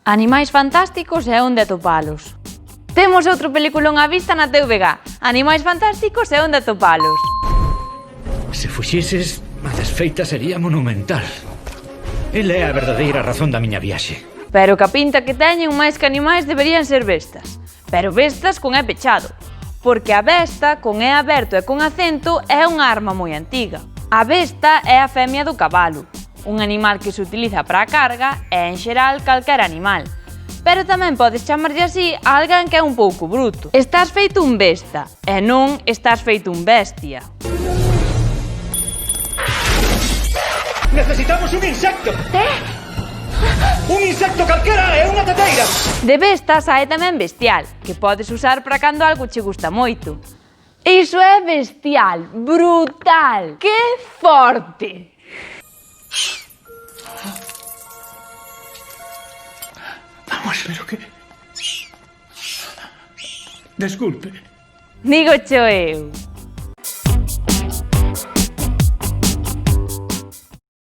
Animais fantásticos e onde atopalos. Temos outro peliculón á vista na TVG. Animais fantásticos e onde atopalos. Se fuxeses, a desfeita sería monumental. Ela é a verdadeira razón da miña viaxe. Pero que a pinta que teñen máis que animais deberían ser bestas. Pero bestas con E pechado. Porque a besta, con E aberto e con acento, é unha arma moi antiga. A besta é a femia do cabalo, un animal que se utiliza para a carga e, en xeral, calquera animal. Pero tamén podes chamarlle así a alguén que é un pouco bruto. Estás feito un besta, e non estás feito un bestia. Necesitamos un insecto! Un insecto calquera e unha teteira! De bestas hai tamén bestial, que podes usar para cando algo che gusta moito. Iso é bestial, brutal, que forte! Vamos, pero que... Desculpe. Digo cho eu.